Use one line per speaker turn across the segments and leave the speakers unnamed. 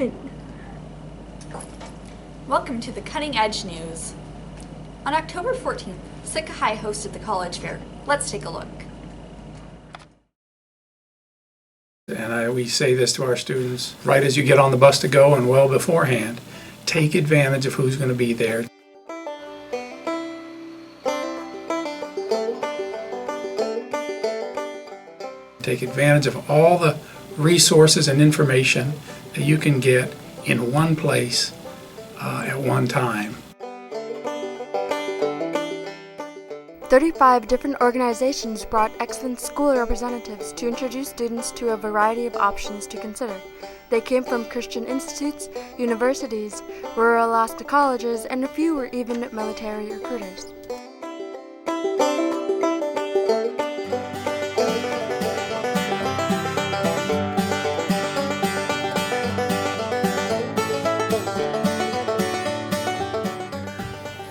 doing?
Welcome to the Cutting Edge News. On October 14th, Sitka High hosted the college fair. Let's take a look.
And we say this to our students right as you get on the bus to go and well beforehand. Take advantage of who's going to be there. Take advantage of all the resources and information that you can get in one place at one time.
35 different organizations brought excellent school representatives to introduce students to a variety of options to consider. They came from Christian institutes, universities, rural Alaska colleges, and a few were even military recruiters.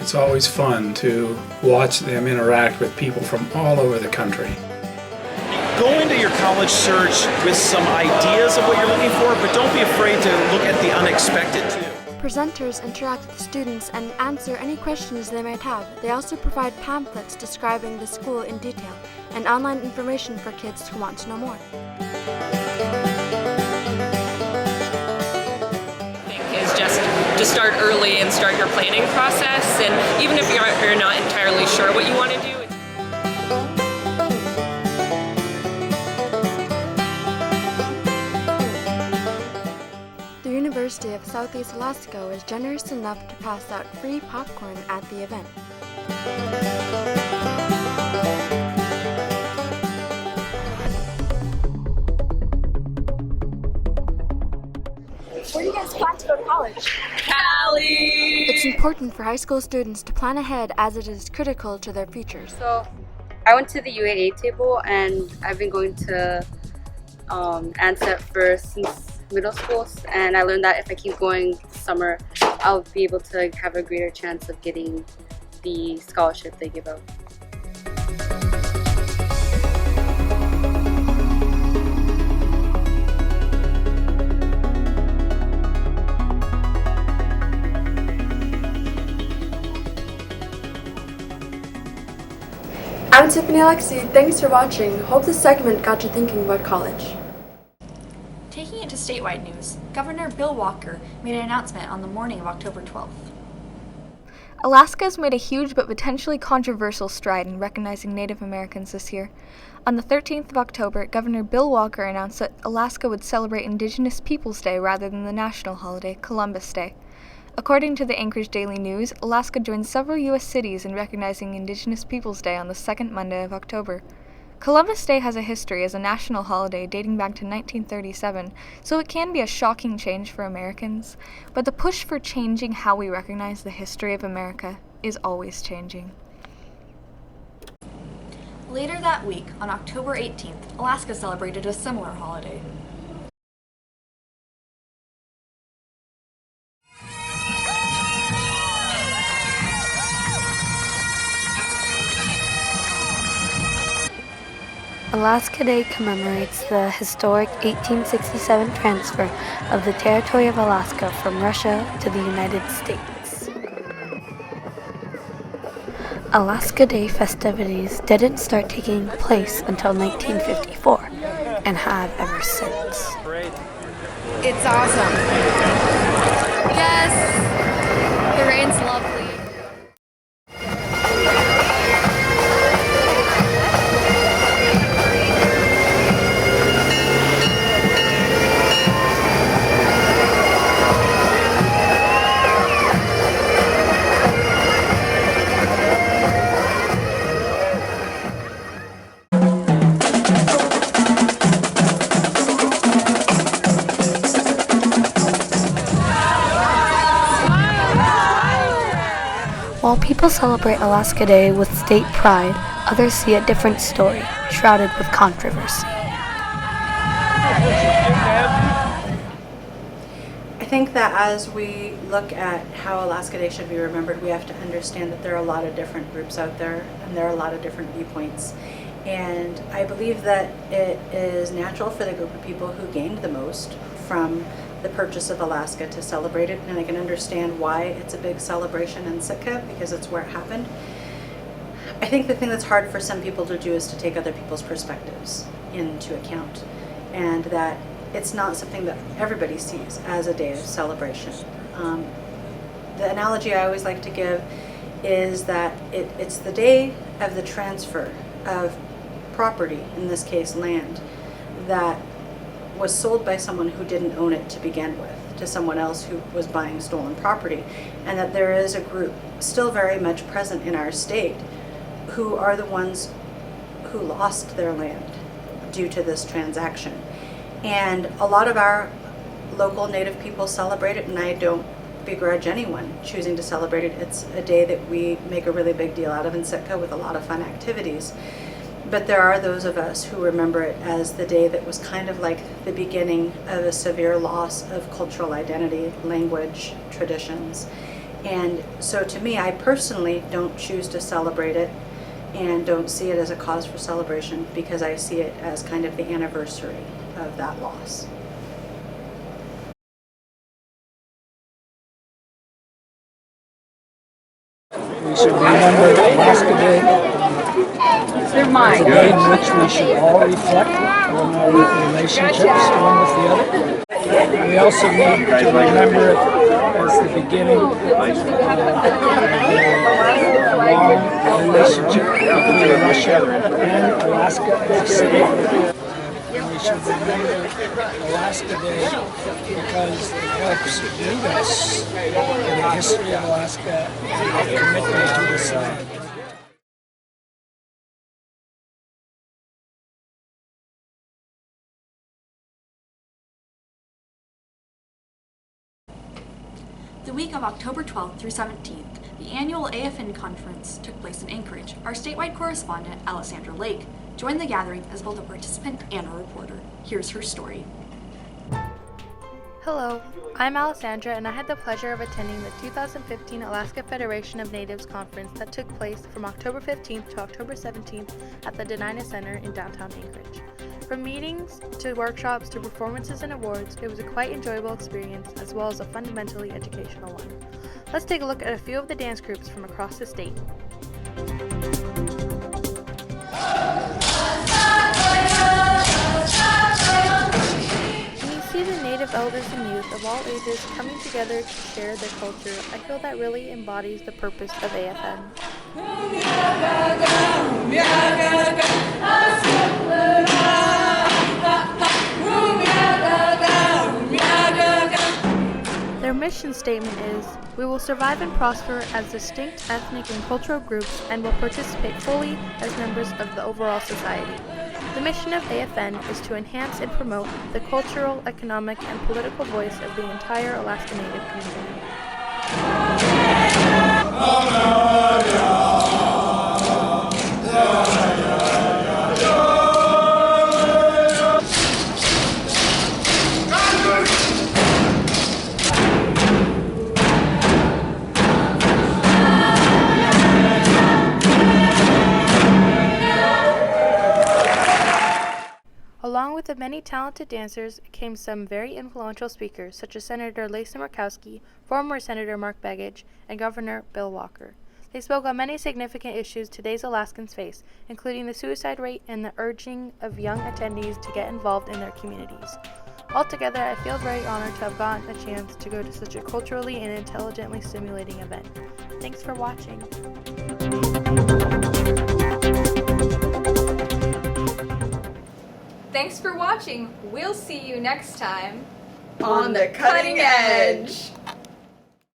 It's always fun to watch them interact with people from all over the country.
Go into your college search with some ideas of what you're looking for, but don't be afraid to look at the unexpected too.
Presenters interact with students and answer any questions they might have. They also provide pamphlets describing the school in detail and online information for kids who want to know more.
Is just to start early and start your planning process, and even if you're not entirely sure what you want to do.
The University of Southeast Alaska was generous enough to pass out free popcorn at the event.
Where do you guys plan to go to college?
Cali!
It's important for high school students to plan ahead as it is critical to their futures.
So I went to the UAA table and I've been going to ANSET since middle school, and I learned that if I keep going summer, I'll be able to have a greater chance of getting the scholarship they give out.
I'm Tiffany Alexi. Thanks for watching. Hope this segment got you thinking about college.
Taking it to statewide news, Governor Bill Walker made an announcement on the morning of October 12th.
Alaska has made a huge but potentially controversial stride in recognizing Native Americans this year. On the 13th of October, Governor Bill Walker announced that Alaska would celebrate Indigenous Peoples Day rather than the national holiday, Columbus Day. According to the Anchorage Daily News, Alaska joined several U.S. cities in recognizing Indigenous Peoples Day on the second Monday of October. Columbus Day has a history as a national holiday dating back to 1937, so it can be a shocking change for Americans, but the push for changing how we recognize the history of America is always changing.
Later that week, on October 18th, Alaska celebrated a similar holiday.
Alaska Day commemorates the historic 1867 transfer of the territory of Alaska from Russia to the United States. Alaska Day festivities didn't start taking place until 1954 and have ever since.
It's awesome. Yes, the rain's lovely.
While people celebrate Alaska Day with state pride, others see a different story, shrouded with controversy.
I think that as we look at how Alaska Day should be remembered, we have to understand that there are a lot of different groups out there and there are a lot of different viewpoints. And I believe that it is natural for the group of people who gained the most from the purchase of Alaska to celebrate it, and I can understand why it's a big celebration in Sitka because it's where it happened. I think the thing that's hard for some people to do is to take other people's perspectives into account, and that it's not something that everybody sees as a day of celebration. The analogy I always like to give is that it's the day of the transfer of property, in this case land, that was sold by someone who didn't own it to begin with, to someone else who was buying stolen property, and that there is a group still very much present in our state who are the ones who lost their land due to this transaction. And a lot of our local Native people celebrate it, and I don't begrudge anyone choosing to celebrate it. It's a day that we make a really big deal out of in Sitka with a lot of fun activities. But there are those of us who remember it as the day that was kind of like the beginning of a severe loss of cultural identity, language, traditions. And so to me, I personally don't choose to celebrate it and don't see it as a cause for celebration because I see it as kind of the anniversary of that loss.
We should remember Alaska Day. They're mine. It's a day in which we should all reflect on our relationships one with the other. We also need to remember it as the beginning of a long relationship between Russia and Alaska as a state. We should remember Alaska Day because it helps root us in the history of Alaska and our commitment to the side.
The week of October 12th through 17th, the annual AFN Conference took place in Anchorage. Our statewide correspondent, Alessandra Lake, joined the gathering as both a participant and a reporter. Here's her story.
Hello, I'm Alessandra, and I had the pleasure of attending the 2015 Alaska Federation of Natives Conference that took place from October 15th to October 17th at the Denina Center in downtown Anchorage. From meetings to workshops to performances and awards, it was a quite enjoyable experience as well as a fundamentally educational one. Let's take a look at a few of the dance groups from across the state. When you see the Native elders and youth of all ages coming together to share their culture, I feel that really embodies the purpose of AFN. Their mission statement is, "We will survive and prosper as distinct ethnic and cultural groups and will participate fully as members of the overall society." The mission of AFN is to enhance and promote the cultural, economic, and political voice of the entire Alaska Native community. Along with the many talented dancers came some very influential speakers, such as Senator Lisa Murkowski, former Senator Mark Begich, and Governor Bill Walker. They spoke on many significant issues today's Alaskans face, including the suicide rate and the urging of young attendees to get involved in their communities. Altogether, I feel very honored to have gotten a chance to go to such a culturally and intelligently stimulating event. Thanks for watching.
Thanks for watching. We'll see you next time
On the Cutting Edge.